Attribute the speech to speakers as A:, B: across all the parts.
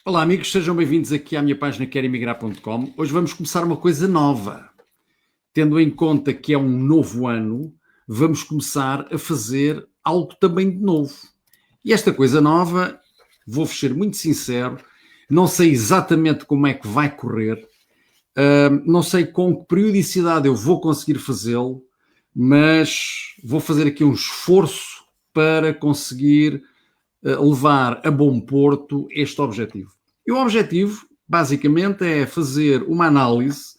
A: Olá amigos, sejam bem-vindos aqui à minha página querimigrar.com. Hoje vamos começar uma coisa nova. Tendo em conta que é um novo ano, vamos começar a fazer algo também de novo. E esta coisa nova, vou-vos ser muito sincero, não sei exatamente como é que vai correr, não sei com que periodicidade eu vou conseguir fazê-lo, mas vou fazer aqui um esforço para conseguir levar a bom porto este objetivo. E o objetivo, basicamente, é fazer uma análise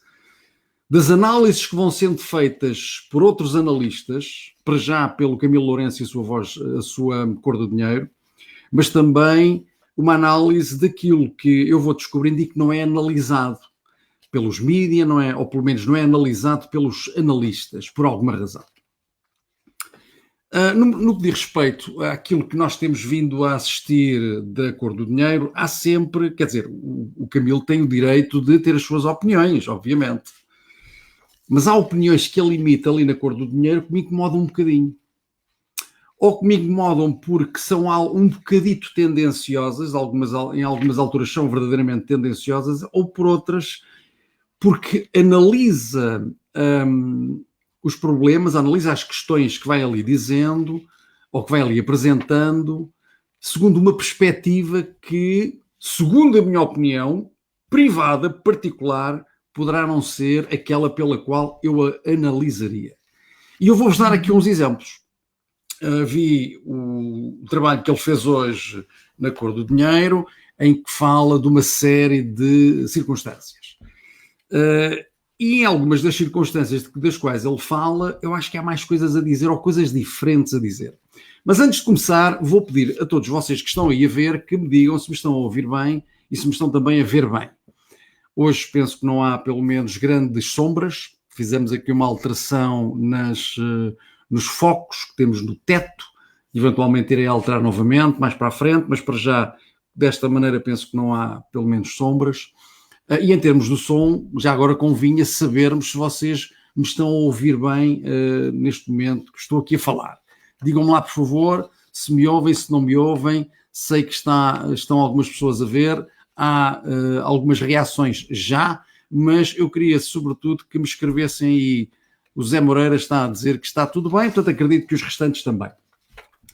A: das análises que vão sendo feitas por outros analistas, para já pelo Camilo Lourenço e a sua voz, a sua Cor do Dinheiro, mas também uma análise daquilo que eu vou descobrindo e que não é analisado pelos mídias, não é, ou pelo menos não é analisado pelos analistas, por alguma razão. No que diz respeito àquilo que nós temos vindo a assistir da Cor do Dinheiro, há sempre, quer dizer, o Camilo tem o direito de ter as suas opiniões, obviamente, mas há opiniões que ele imita ali na Cor do Dinheiro que me incomodam um bocadinho. Ou que me incomodam porque são um bocadito tendenciosas, em algumas alturas são verdadeiramente tendenciosas, ou por outras porque analisa os problemas, analisa as questões que vai ali dizendo, ou que vai ali apresentando, segundo uma perspectiva que, segundo a minha opinião, privada, particular, poderá não ser aquela pela qual eu a analisaria. E eu vou-vos dar aqui uns exemplos. Vi o trabalho que ele fez hoje na Cor do Dinheiro, em que fala de uma série de circunstâncias. E em algumas das circunstâncias das quais ele fala, eu acho que há mais coisas a dizer ou coisas diferentes a dizer. Mas antes de começar, vou pedir a todos vocês que estão aí a ver que me digam se me estão a ouvir bem e se me estão também a ver bem. Hoje penso que não há, pelo menos, grandes sombras. Fizemos aqui uma alteração nos focos que temos no teto. Eventualmente irei alterar novamente mais para a frente, mas para já, desta maneira, penso que não há, pelo menos, sombras. E em termos do som, já agora convinha sabermos se vocês me estão a ouvir bem neste momento que estou aqui a falar. Digam-me lá, por favor, se me ouvem, se não me ouvem. Sei que estão algumas pessoas a ver. Há algumas reações já, mas eu queria, sobretudo, que me escrevessem aí. O Zé Moreira está a dizer que está tudo bem, portanto acredito que os restantes também.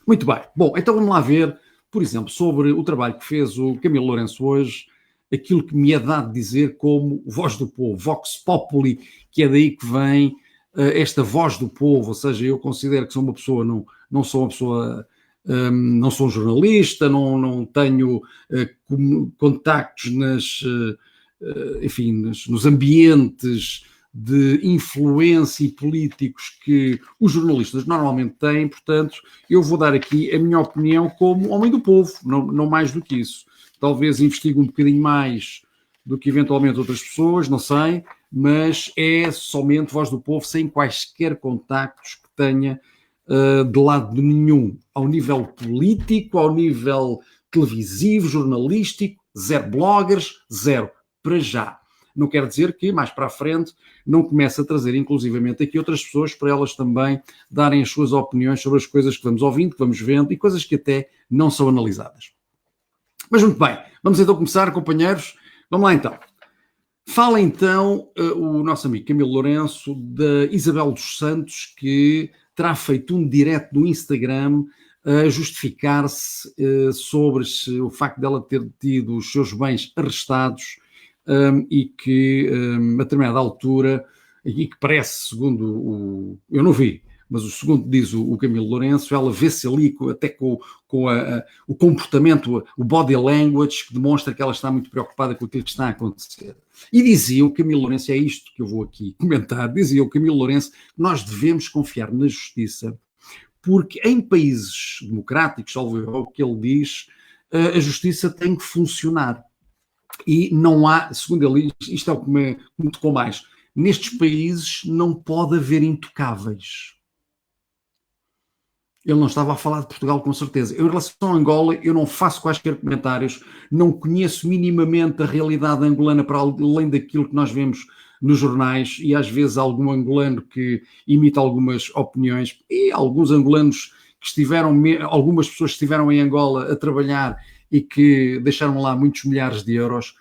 A: Muito bem. Bom, então vamos lá ver, por exemplo, sobre o trabalho que fez o Camilo Lourenço hoje, aquilo que me é dado dizer como voz do povo, Vox Populi, que é daí que vem esta voz do povo, ou seja, eu considero que sou uma pessoa, não sou uma pessoa, não sou um jornalista, não tenho contactos nos ambientes de influência e políticos que os jornalistas normalmente têm, portanto, eu vou dar aqui a minha opinião como homem do povo, não mais do que isso. Talvez investigue um bocadinho mais do que eventualmente outras pessoas, não sei, mas é somente voz do povo, sem quaisquer contactos que tenha de lado nenhum, ao nível político, ao nível televisivo, jornalístico, zero bloggers, zero, para já. Não quer dizer que mais para a frente não comece a trazer inclusivamente aqui outras pessoas para elas também darem as suas opiniões sobre as coisas que vamos ouvindo, que vamos vendo e coisas que até não são analisadas. Mas muito bem, vamos então começar, companheiros. Vamos lá então. Fala então o nosso amigo Camilo Lourenço da Isabel dos Santos, que terá feito um direto no Instagram a justificar-se sobre o facto dela ter tido os seus bens arrestados e que a determinada altura, e que parece, segundo eu não vi, mas o segundo diz o Camilo Lourenço, ela vê-se ali até com o comportamento, o body language, que demonstra que ela está muito preocupada com aquilo que está a acontecer. E dizia o Camilo Lourenço, é isto que eu vou aqui comentar, dizia o Camilo Lourenço que nós devemos confiar na justiça, porque em países democráticos, o que ele diz, a justiça tem que funcionar. E não há, segundo ele, isto é o que me tocou mais, nestes países não pode haver intocáveis. Ele não estava a falar de Portugal, com certeza. Eu, em relação a Angola, eu não faço quaisquer comentários, não conheço minimamente a realidade angolana para além daquilo que nós vemos nos jornais, e às vezes algum angolano que imita algumas opiniões, e alguns angolanos que estiveram, algumas pessoas que estiveram em Angola a trabalhar e que deixaram lá muitos milhares de euros.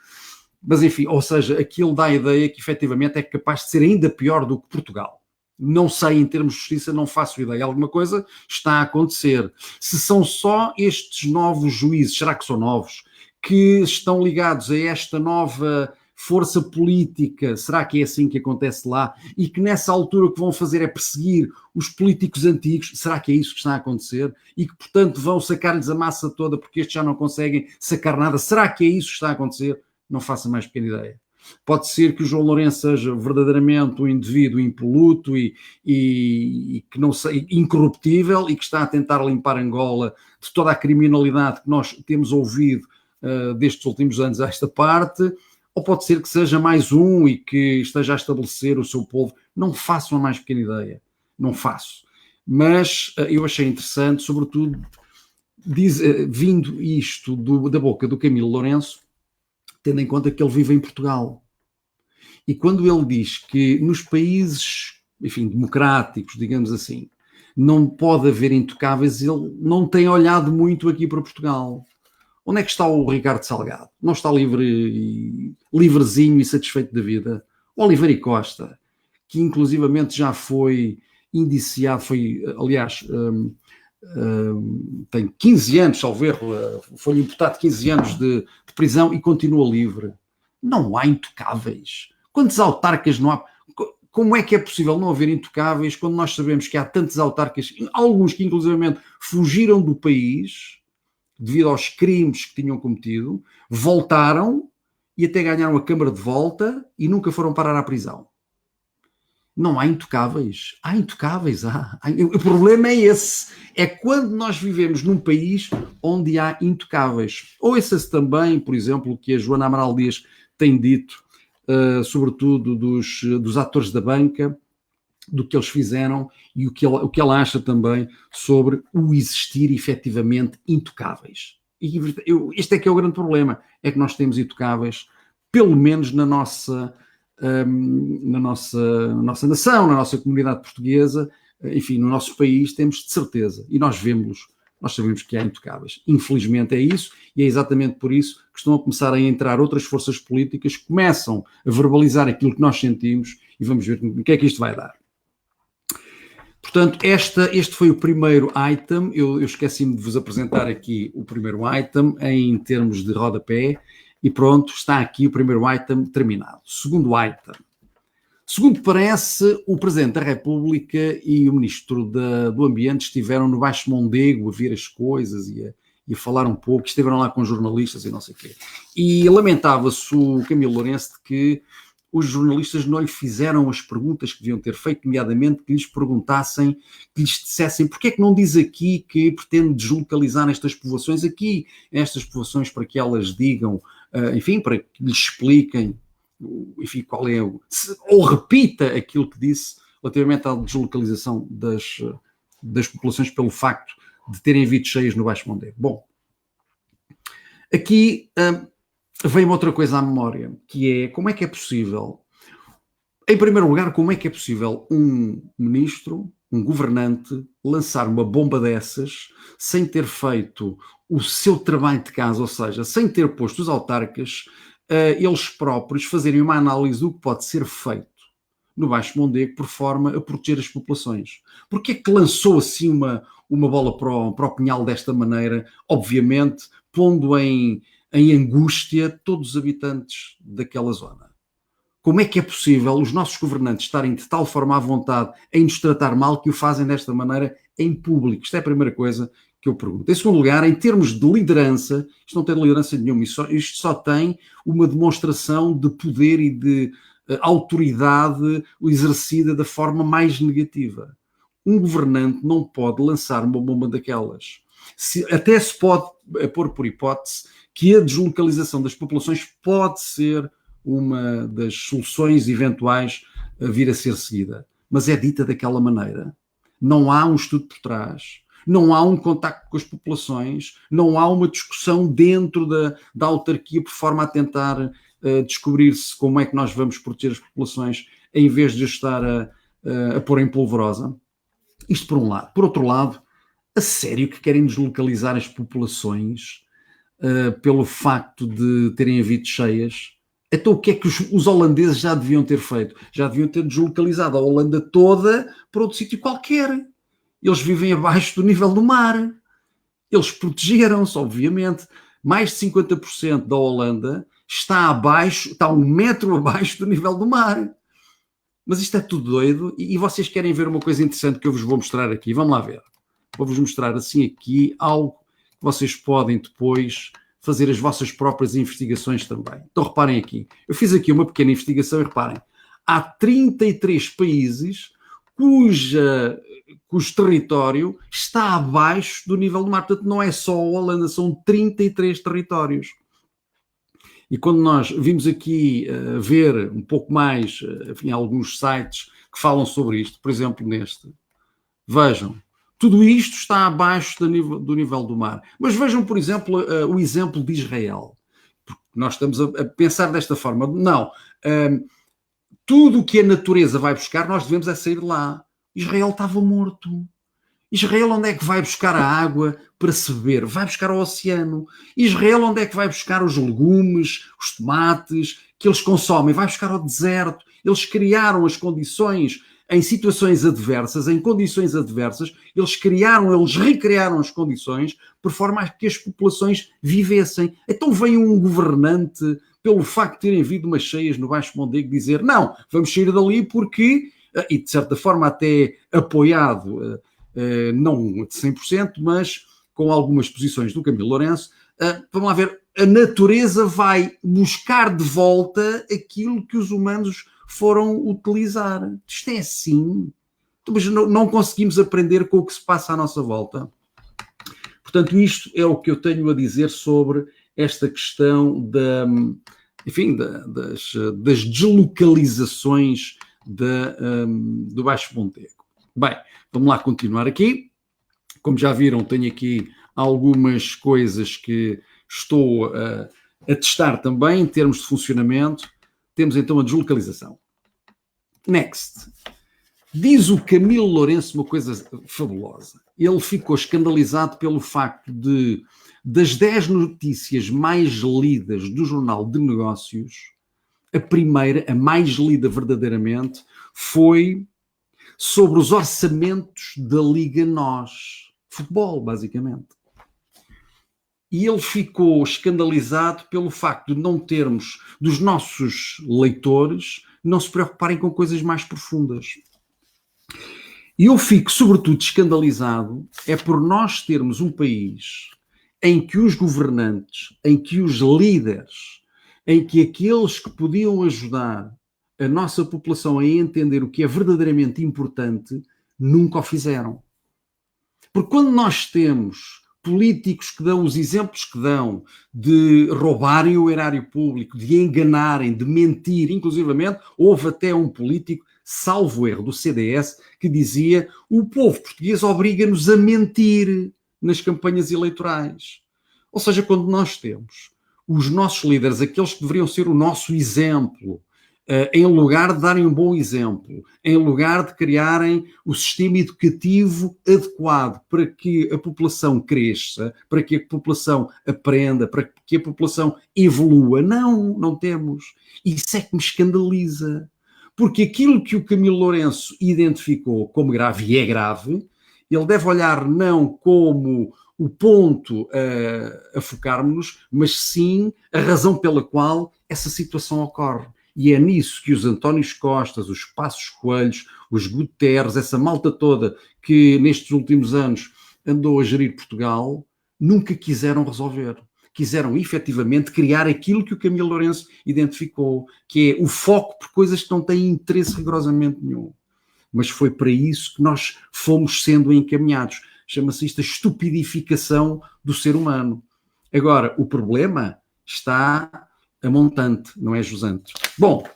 A: Mas enfim, ou seja, aquilo dá a ideia que efetivamente é capaz de ser ainda pior do que Portugal. Não sei em termos de justiça, não faço ideia. Alguma coisa está a acontecer. Se são só estes novos juízes, será que são novos, que estão ligados a esta nova força política, será que é assim que acontece lá? E que nessa altura o que vão fazer é perseguir os políticos antigos, será que é isso que está a acontecer? E que, portanto, vão sacar-lhes a massa toda porque estes já não conseguem sacar nada, será que é isso que está a acontecer? Não faço a mais pequena ideia. Pode ser que o João Lourenço seja verdadeiramente um indivíduo impoluto e que não sei, incorruptível, e que está a tentar limpar Angola de toda a criminalidade que nós temos ouvido destes últimos anos a esta parte, ou pode ser que seja mais um e que esteja a estabelecer o seu povo. Não faço a mais pequena ideia. Não faço. Mas eu achei interessante, sobretudo, vindo isto da boca do Camilo Lourenço, tendo em conta que ele vive em Portugal. E quando ele diz que nos países, enfim, democráticos, digamos assim, não pode haver intocáveis, ele não tem olhado muito aqui para Portugal. Onde é que está o Ricardo Salgado? Não está livrezinho e satisfeito da vida? O Oliveira Costa, que inclusivamente já foi indiciado, aliás, tem 15 anos, salvo erro, foi-lhe imputado 15 anos de prisão e continua livre. Não há intocáveis. Quantos autarcas não há? Como é que é possível não haver intocáveis quando nós sabemos que há tantos autarcas, alguns que inclusivamente fugiram do país devido aos crimes que tinham cometido, voltaram e até ganharam a Câmara de volta e nunca foram parar à prisão? Não há intocáveis. Há intocáveis, há. O problema é esse. É quando nós vivemos num país onde há intocáveis. Ouça-se também, por exemplo, o que a Joana Amaral Dias tem dito, sobretudo dos atores da banca, do que eles fizeram e o que ela acha também sobre o existir efetivamente intocáveis. E este é que é o grande problema, é que nós temos intocáveis, pelo menos na nossa nação, na nossa comunidade portuguesa, enfim, no nosso país, temos de certeza, e nós vemos, nós sabemos que há intocáveis. Infelizmente é isso, e é exatamente por isso que estão a começar a entrar outras forças políticas que começam a verbalizar aquilo que nós sentimos, e vamos ver o que é que isto vai dar. Portanto, este foi o primeiro item. Eu esqueci-me de vos apresentar aqui o primeiro item em termos de rodapé, e pronto, está aqui o primeiro item terminado. Segundo item. Segundo parece, o Presidente da República e o Ministro do Ambiente estiveram no Baixo Mondego a ver as coisas e a falar um pouco, estiveram lá com jornalistas e não sei o quê. E lamentava-se o Camilo Lourenço de que os jornalistas não lhe fizeram as perguntas que deviam ter feito, nomeadamente que lhes perguntassem, que lhes dissessem porque é que não diz aqui que pretende deslocalizar estas povoações aqui, estas povoações, para que elas digam, enfim, para que lhes expliquem, enfim, qual é ou repita aquilo que disse relativamente à deslocalização das populações pelo facto de terem havido cheias no Baixo Mondego. Bom, aqui vem-me outra coisa à memória, que é como é que é possível, em primeiro lugar, como é que é possível um ministro, um governante, lançar uma bomba dessas sem ter feito o seu trabalho de casa, ou seja, sem ter posto os autarcas, eles próprios fazerem uma análise do que pode ser feito no Baixo Mondego por forma a proteger as populações. Porquê é que lançou assim uma bola para o pinhal desta maneira, obviamente pondo em angústia todos os habitantes daquela zona? Como é que é possível os nossos governantes estarem de tal forma à vontade em nos tratar mal que o fazem desta maneira em público? Isto é a primeira coisa que eu pergunto. Em segundo lugar, em termos de liderança, isto não tem liderança nenhuma, isto só tem uma demonstração de poder e de autoridade exercida da forma mais negativa. Um governante não pode lançar uma bomba daquelas. Até se pode pôr por hipótese que a deslocalização das populações pode ser uma das soluções eventuais a vir a ser seguida. Mas é dita daquela maneira. Não há um estudo por trás, não há um contacto com as populações, não há uma discussão dentro da autarquia por forma a tentar descobrir-se como é que nós vamos proteger as populações em vez de estar a pôr em polvorosa. Isto por um lado. Por outro lado, a sério que querem deslocalizar as populações pelo facto de terem havido cheias. Então o que é que os holandeses já deviam ter feito? Já deviam ter deslocalizado a Holanda toda para outro sítio qualquer. Eles vivem abaixo do nível do mar. Eles protegeram-se, obviamente. Mais de 50% da Holanda está abaixo, está 1 metro abaixo do nível do mar. Mas isto é tudo doido. E vocês querem ver uma coisa interessante que eu vos vou mostrar aqui? Vamos lá ver. Vou-vos mostrar assim aqui algo que vocês podem depois fazer as vossas próprias investigações também. Então reparem aqui. Eu fiz aqui uma pequena investigação e reparem. Há 33 países cujo território está abaixo do nível do mar. Portanto, não é só a Holanda, são 33 territórios. E quando nós vimos aqui ver um pouco mais, enfim, alguns sites que falam sobre isto, por exemplo, neste, vejam, tudo isto está abaixo do nível do mar. Mas vejam, por exemplo, o exemplo de Israel. Porque nós estamos a pensar desta forma. Não. Tudo o que a natureza vai buscar, nós devemos é sair de lá. Israel estava morto. Israel onde é que vai buscar a água para se beber? Vai buscar ao oceano. Israel onde é que vai buscar os legumes, os tomates que eles consomem? Vai buscar ao deserto. Eles criaram as condições em situações adversas, em condições adversas, eles recriaram as condições por forma a que as populações vivessem. Então veio um governante, pelo facto de terem havido umas cheias no Baixo Mondego, dizer não, vamos sair dali porque, e de certa forma até apoiado, não de 100%, mas com algumas posições do Camilo Lourenço, vamos lá ver, a natureza vai buscar de volta aquilo que os humanos foram utilizar. Isto é assim. Mas não conseguimos aprender com o que se passa à nossa volta. Portanto, isto é o que eu tenho a dizer sobre esta questão das deslocalizações do Baixo Mondego. Bem, vamos lá continuar aqui. Como já viram, tenho aqui algumas coisas que estou a testar também em termos de funcionamento. Temos então a deslocalização. Next. Diz o Camilo Lourenço uma coisa fabulosa. Ele ficou escandalizado pelo facto de, das 10 notícias mais lidas do Jornal de Negócios, a primeira, a mais lida verdadeiramente, foi sobre os orçamentos da Liga NOS. Futebol, basicamente. E ele ficou escandalizado pelo facto de não termos, dos nossos leitores, não se preocuparem com coisas mais profundas. E eu fico, sobretudo, escandalizado por nós termos um país em que os governantes, em que os líderes, em que aqueles que podiam ajudar a nossa população a entender o que é verdadeiramente importante, nunca o fizeram. Porque quando nós temos políticos que dão os exemplos que dão de roubarem o erário público, de enganarem, de mentir, inclusivamente, houve até um político, salvo erro, do CDS, que dizia: o povo português obriga-nos a mentir nas campanhas eleitorais. Ou seja, quando nós temos os nossos líderes, aqueles que deveriam ser o nosso exemplo, em lugar de darem um bom exemplo, em lugar de criarem o sistema educativo adequado para que a população cresça, para que a população aprenda, para que a população evolua. Não temos. Isso é que me escandaliza. Porque aquilo que o Camilo Lourenço identificou como grave, e é grave, ele deve olhar não como o ponto a focarmos-nos, mas sim a razão pela qual essa situação ocorre. E é nisso que os Antónios Costas, os Passos Coelhos, os Guterres, essa malta toda que nestes últimos anos andou a gerir Portugal, nunca quiseram resolver. Quiseram efetivamente criar aquilo que o Camilo Lourenço identificou, que é o foco por coisas que não têm interesse rigorosamente nenhum. Mas foi para isso que nós fomos sendo encaminhados. Chama-se isto a estupidificação do ser humano. Agora, o problema está a montante, não é jusante. Bom,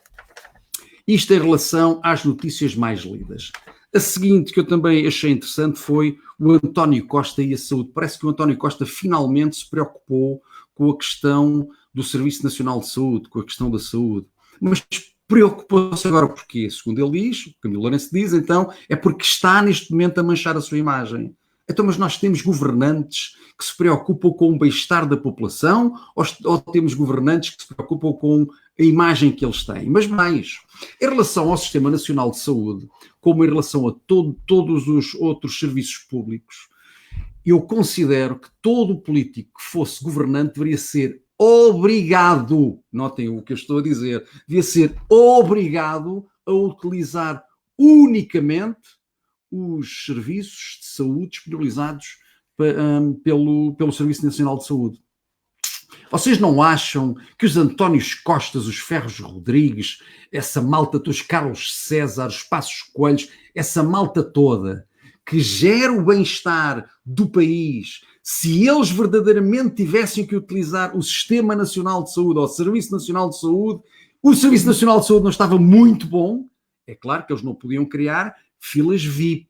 A: isto em relação às notícias mais lidas. A seguinte, que eu também achei interessante, foi o António Costa e a saúde. Parece que o António Costa finalmente se preocupou com a questão do Serviço Nacional de Saúde, com a questão da saúde. Mas preocupou-se agora porquê? Segundo ele diz, o Camilo Lourenço diz, então, é porque está neste momento a manchar a sua imagem. Então, mas nós temos governantes que se preocupam com o bem-estar da população ou temos governantes que se preocupam com a imagem que eles têm? Mas mais, em relação ao Sistema Nacional de Saúde, como em relação a todos os outros serviços públicos, eu considero que todo político que fosse governante deveria ser obrigado, notem o que eu estou a dizer, devia ser obrigado a utilizar unicamente os serviços de saúde disponibilizados pelo Serviço Nacional de Saúde. Vocês não acham que os Antónios Costas, os Ferros Rodrigues, essa malta, os Carlos César, os Passos Coelhos, essa malta toda que gera o bem-estar do país, se eles verdadeiramente tivessem que utilizar o Sistema Nacional de Saúde ou o Serviço Nacional de Saúde, o Serviço Nacional de Saúde não estava muito bom? É claro que eles não podiam criar filas VIP.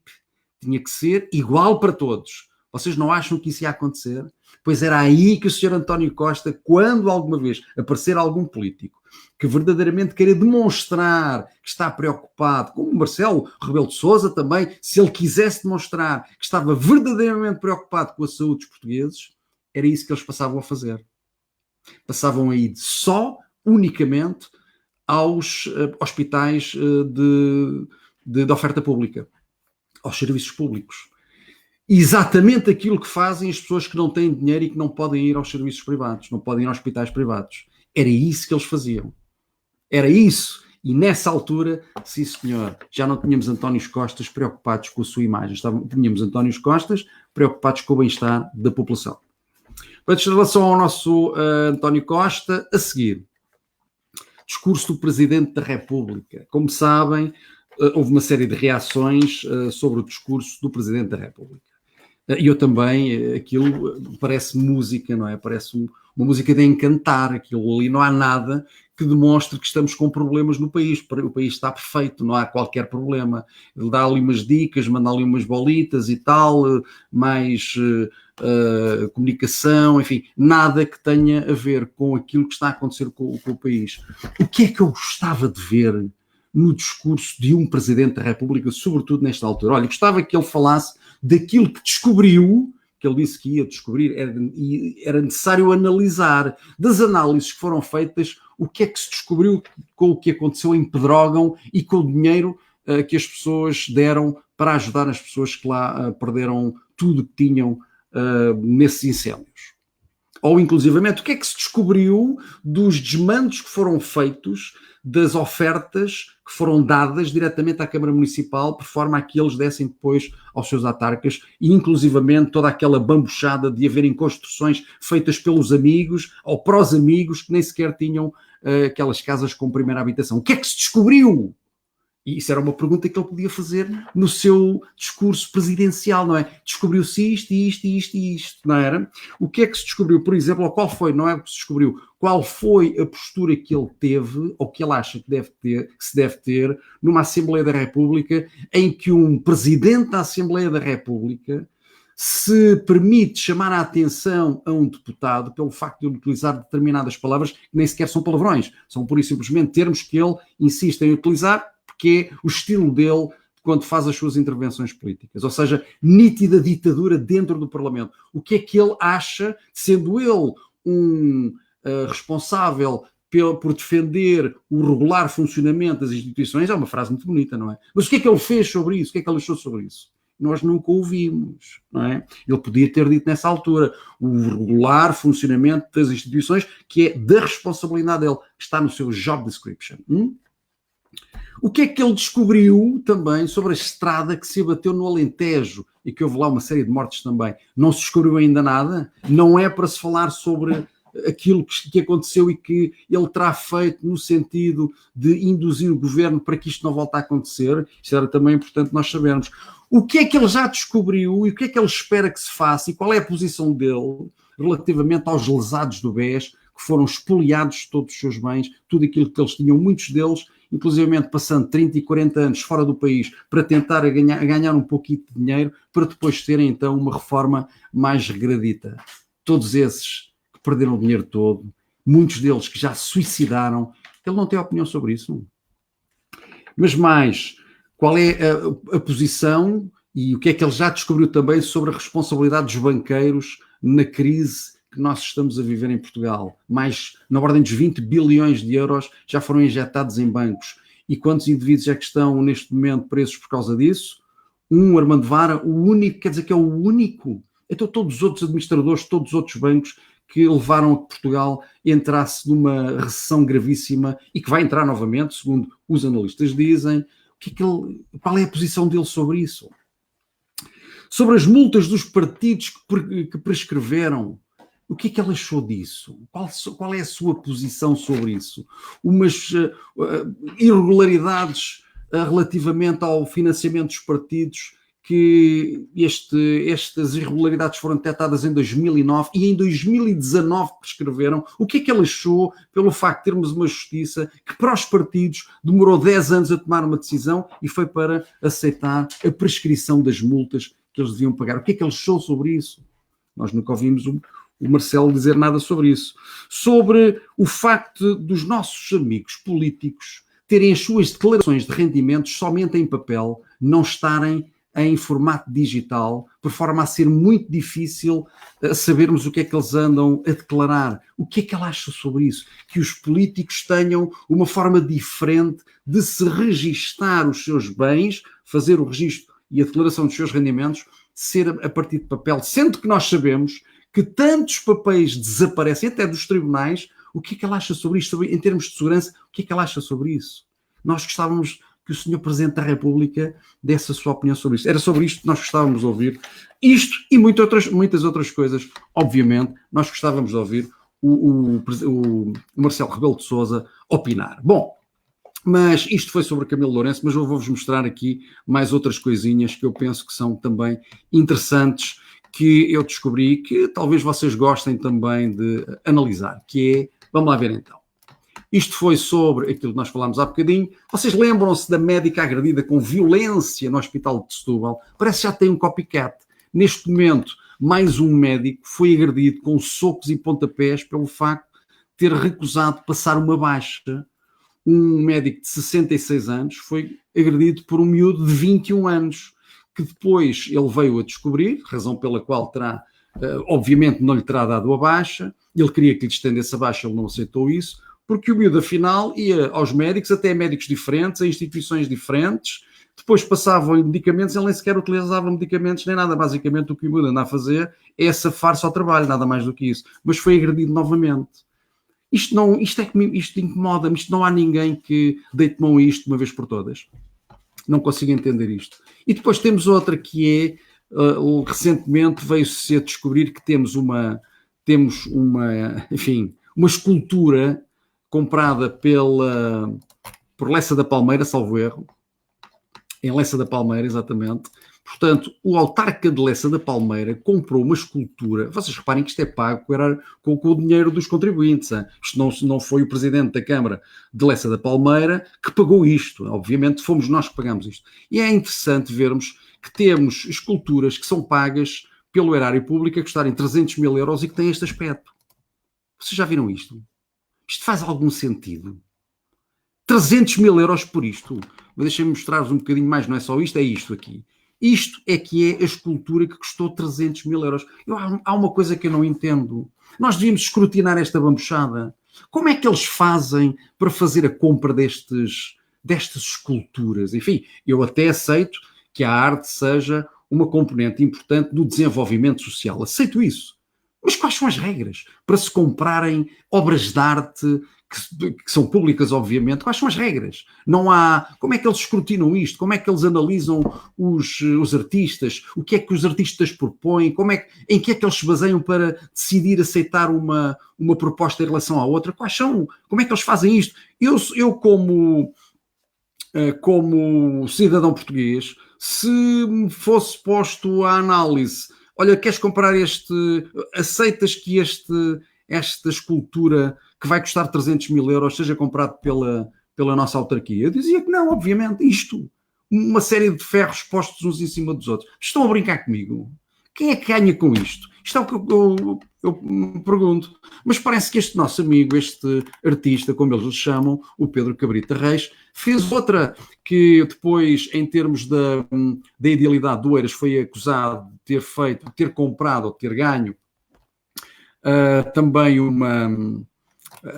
A: Tinha que ser igual para todos. Vocês não acham que isso ia acontecer? Pois era aí que o Sr. António Costa, quando alguma vez aparecer algum político que verdadeiramente queira demonstrar que está preocupado, como o Marcelo Rebelo de Sousa também, se ele quisesse demonstrar que estava verdadeiramente preocupado com a saúde dos portugueses, era isso que eles passavam a fazer. Passavam a ir só, unicamente, aos hospitais de oferta pública, aos serviços públicos. Exatamente aquilo que fazem as pessoas que não têm dinheiro e que não podem ir aos serviços privados, não podem ir aos hospitais privados. Era isso que eles faziam. Era isso. E nessa altura, sim senhor, já não tínhamos Antónios Costas preocupados com a sua imagem, tínhamos Antónios Costas preocupados com o bem-estar da população. Portanto, em relação ao nosso António Costa, a seguir, discurso do Presidente da República. Como sabem, houve uma série de reações sobre o discurso do Presidente da República. E eu também, aquilo parece música, não é? Parece uma música de encantar, aquilo ali, não há nada que demonstre que estamos com problemas no país. O país está perfeito, não há qualquer problema. Ele dá ali umas dicas, manda ali umas bolitas e tal, mais comunicação, enfim, nada que tenha a ver com aquilo que está a acontecer com o país. O que é que eu gostava de ver no discurso de um Presidente da República, sobretudo nesta altura? Olha, gostava que ele falasse daquilo que descobriu, que ele disse que ia descobrir, era necessário analisar, das análises que foram feitas, o que é que se descobriu com o que aconteceu em Pedrógão e com o dinheiro que as pessoas deram para ajudar as pessoas que lá perderam tudo que tinham nesses incêndios. Ou, inclusivamente, o que é que se descobriu dos desmandos que foram feitos, das ofertas que foram dadas diretamente à Câmara Municipal, por forma a que eles dessem depois aos seus autarcas, e inclusivamente toda aquela bambuchada de haverem construções feitas pelos amigos ou prós amigos que nem sequer tinham aquelas casas com primeira habitação. O que é que se descobriu? E isso era uma pergunta que ele podia fazer no seu discurso presidencial, não é? Descobriu-se isto, não era? O que é que se descobriu, por exemplo, ou qual foi, não é o que se descobriu, qual foi a postura que ele teve, ou que ele acha que se deve ter, numa Assembleia da República, em que um presidente da Assembleia da República se permite chamar a atenção a um deputado pelo facto de utilizar determinadas palavras que nem sequer são palavrões, são pura e simplesmente termos que ele insiste em utilizar, que é o estilo dele quando faz as suas intervenções políticas. Ou seja, nítida ditadura dentro do Parlamento. O que é que ele acha, sendo ele um responsável por defender o regular funcionamento das instituições? É uma frase muito bonita, não é? Mas o que é que ele fez sobre isso? O que é que ele achou sobre isso? Nós nunca ouvimos, não é? Ele podia ter dito nessa altura o regular funcionamento das instituições, que é da responsabilidade dele, está no seu job description. O que é que ele descobriu também sobre a estrada que se abateu no Alentejo e que houve lá uma série de mortes também? Não se descobriu ainda nada? Não é para se falar sobre aquilo que aconteceu e que ele terá feito no sentido de induzir o governo para que isto não volte a acontecer? Isso era também importante nós sabermos. O que é que ele já descobriu e o que é que ele espera que se faça e qual é a posição dele relativamente aos lesados do BES que foram expoliados de todos os seus bens, tudo aquilo que eles tinham, muitos deles inclusivamente passando 30 e 40 anos fora do país para tentar ganhar um pouquinho de dinheiro, para depois terem então uma reforma mais regradita. Todos esses que perderam o dinheiro todo, muitos deles que já se suicidaram, ele não tem opinião sobre isso. Mas mais, qual é a posição E o que é que ele já descobriu também sobre a responsabilidade dos banqueiros na crise que nós estamos a viver em Portugal. Mais, na ordem dos 20 bilhões de euros já foram injetados em bancos. E quantos indivíduos é que estão neste momento presos por causa disso? Armando Vara, o único, quer dizer que é o único. Então todos os outros administradores, todos os outros bancos que levaram a que Portugal entrasse numa recessão gravíssima e que vai entrar novamente, segundo os analistas dizem. Qual é a posição dele sobre isso? Sobre as multas dos partidos que prescreveram, o que é que ele achou disso? Qual é a sua posição sobre isso? Umas irregularidades relativamente ao financiamento dos partidos, que estas irregularidades foram detectadas em 2009 e em 2019 prescreveram. O que é que ele achou pelo facto de termos uma justiça que para os partidos demorou 10 anos a tomar uma decisão e foi para aceitar a prescrição das multas que eles deviam pagar? O que é que ele achou sobre isso? Nós nunca ouvimos o Marcelo dizer nada sobre isso. Sobre o facto dos nossos amigos políticos terem as suas declarações de rendimentos somente em papel, não estarem em formato digital, por forma a ser muito difícil sabermos o que é que eles andam a declarar. O que é que ela acha sobre isso? Que os políticos tenham uma forma diferente de se registar os seus bens, fazer o registro e a declaração dos seus rendimentos, ser a partir de papel, sendo que nós sabemos que tantos papéis desaparecem, até dos tribunais. O que é que ela acha sobre isto? Em termos de segurança, o que é que ela acha sobre isso? Nós gostávamos que o Sr. Presidente da República desse a sua opinião sobre isto. Era sobre isto que nós gostávamos de ouvir. Isto e muitas outras coisas, obviamente, nós gostávamos de ouvir o Marcelo Rebelo de Sousa opinar. Bom, mas isto foi sobre Camilo Lourenço, mas eu vou-vos mostrar aqui mais outras coisinhas que eu penso que são também interessantes, que eu descobri, que talvez vocês gostem também de analisar, que é, vamos lá ver então. Isto foi sobre aquilo que nós falámos há bocadinho. Vocês lembram-se da médica agredida com violência no Hospital de Setúbal? Parece que já tem um copycat. Neste momento, mais um médico foi agredido com socos e pontapés pelo facto de ter recusado passar uma baixa. Um médico de 66 anos foi agredido por um miúdo de 21 anos, que depois ele veio a descobrir, razão pela qual terá, obviamente não lhe terá dado a baixa. Ele queria que lhe estendesse a baixa, ele não aceitou isso, porque o miúdo afinal ia aos médicos, até médicos diferentes, a instituições diferentes, depois passavam em medicamentos, ele nem sequer utilizava medicamentos nem nada. Basicamente o que o miúdo anda a fazer é safar-se ao trabalho, nada mais do que isso. Mas foi agredido novamente. Isto incomoda-me, isto não há ninguém que deite mão a isto de uma vez por todas. Não consigo entender isto. E depois temos outra que é, recentemente veio-se a descobrir que temos uma escultura comprada por Lessa da Palmeira, salvo erro, em Lessa da Palmeira, exatamente. Portanto, o autarca de Lessa da Palmeira comprou uma escultura. Vocês reparem que isto é pago com o dinheiro dos contribuintes. Hein? Isto não foi o presidente da Câmara de Lessa da Palmeira que pagou isto. Obviamente fomos nós que pagamos isto. E é interessante vermos que temos esculturas que são pagas pelo erário público a custarem 300 mil euros e que têm este aspecto. Vocês já viram isto? Isto faz algum sentido? 300 mil euros por isto? Mas deixem-me mostrar-vos um bocadinho mais. Não é só isto, é isto aqui. Isto é que é a escultura que custou 300 mil euros. Há uma coisa que eu não entendo. Nós devíamos escrutinar esta bambuchada. Como é que eles fazem para fazer a compra destas esculturas? Enfim, eu até aceito que a arte seja uma componente importante do desenvolvimento social. Aceito isso. Mas quais são as regras para se comprarem obras de arte que são públicas, obviamente? Quais são as regras? Não há... Como é que eles escrutinam isto? Como é que eles analisam os artistas? O que é que os artistas propõem? Em que é que eles se baseiam para decidir aceitar uma proposta em relação à outra? Como é que eles fazem isto? Eu como cidadão português, se me fosse posto à análise, olha, queres comprar aceitas que esta escultura que vai custar 300 mil euros seja comprado pela nossa autarquia? Eu dizia que não, obviamente. Uma série de ferros postos uns em cima dos outros. Estão a brincar comigo? Quem é que ganha com isto? Isto é o que eu me pergunto. Mas parece que este nosso amigo, este artista, como eles o chamam, o Pedro Cabrita Reis, fez outra que depois, em termos da idealidade do Eiras, foi acusado de ter feito, de ter comprado ou de ter ganho também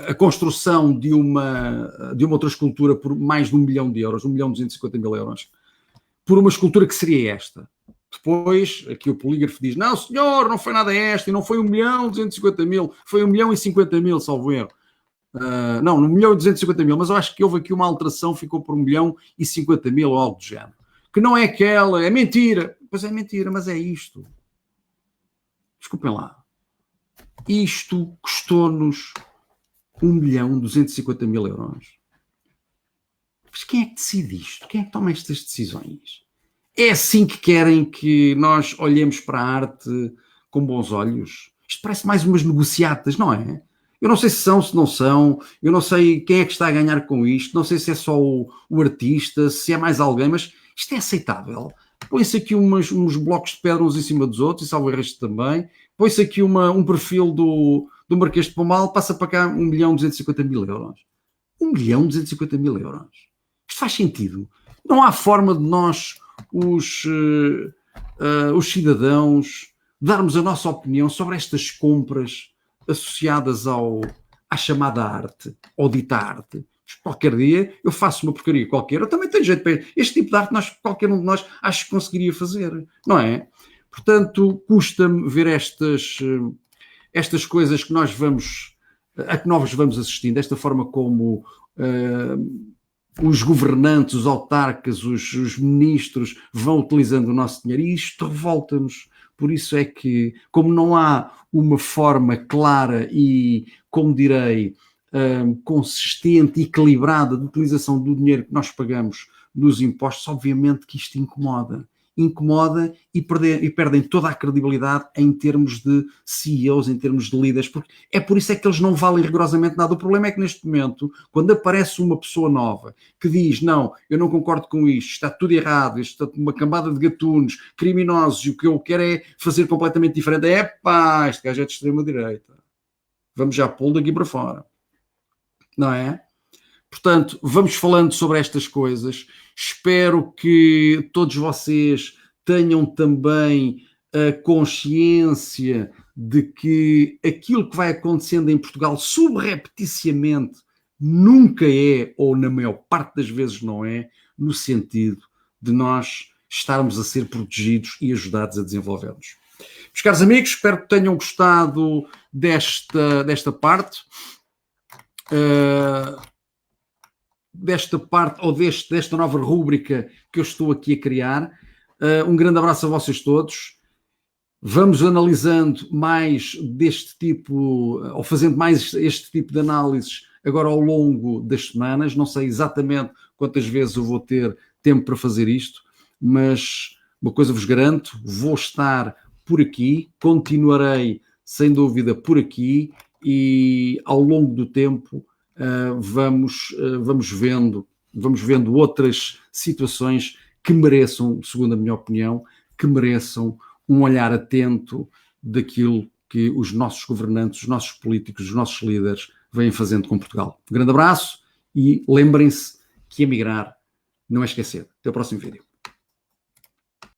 A: a construção de uma outra escultura por mais de 1 milhão de euros, 1.250.000 euros, por uma escultura que seria esta. Depois, aqui o polígrafo diz, não senhor, não foi nada esta, e não foi 1.250.000, foi 1.050.000, salvo erro. Não, 1.250.000, mas eu acho que houve aqui uma alteração, ficou por 1.050.000 ou algo do género. Que não é aquela, é mentira. Pois é mentira, mas é isto. Desculpem lá. Isto custou-nos 1.250.000 euros. Mas quem é que decide isto? Quem é que toma estas decisões? É assim que querem que nós olhemos para a arte com bons olhos? Isto parece mais umas negociatas, não é? Eu não sei se são, se não são, eu não sei quem é que está a ganhar com isto, não sei se é só o artista, se é mais alguém, mas isto é aceitável. Põe-se aqui uns blocos de pedra uns em cima dos outros, e salvo o resto também. Põe-se aqui um perfil do Marquês de Pombal, passa para cá 1.250.000 euros. 1.250.000 euros. Isto faz sentido. Não há forma de nós, os cidadãos, darmos a nossa opinião sobre estas compras associadas à chamada arte, ou dita arte. Qualquer dia eu faço uma porcaria qualquer, eu também tenho jeito para este tipo de arte, qualquer um de nós acho que conseguiria fazer, não é? Portanto, custa-me ver estas coisas a que nós vamos assistindo, desta forma como os governantes, os autarcas, os ministros vão utilizando o nosso dinheiro, e isto revolta-nos. Por isso é que, como não há uma forma clara e, como direi, consistente e equilibrada de utilização do dinheiro que nós pagamos nos impostos, obviamente que isto incomoda e perdem toda a credibilidade em termos de CEOs, em termos de líderes, porque é por isso é que eles não valem rigorosamente nada. O problema é que neste momento, quando aparece uma pessoa nova que diz, não, eu não concordo com isto, está tudo errado, isto está uma cambada de gatunos, criminosos, e o que eu quero é fazer completamente diferente, pá, este gajo é de extrema-direita, vamos já pô-lo daqui para fora, não é? Portanto, vamos falando sobre estas coisas. Espero que todos vocês tenham também a consciência de que aquilo que vai acontecendo em Portugal subrepticiamente nunca é, ou na maior parte das vezes não é, no sentido de nós estarmos a ser protegidos e ajudados a desenvolver-nos. Meus caros amigos, espero que tenham gostado desta parte. Desta parte ou desta nova rúbrica que eu estou aqui a criar. Um grande abraço a vocês todos. Vamos analisando mais deste tipo, ou fazendo mais este tipo de análises agora ao longo das semanas. Não sei exatamente quantas vezes eu vou ter tempo para fazer isto, mas uma coisa vos garanto, vou estar por aqui, continuarei sem dúvida por aqui, e ao longo do tempo vamos vendo outras situações que mereçam, segundo a minha opinião, que mereçam um olhar atento daquilo que os nossos governantes, os nossos políticos, os nossos líderes vêm fazendo com Portugal. Um grande abraço e lembrem-se que emigrar não é esquecer. Até o próximo vídeo.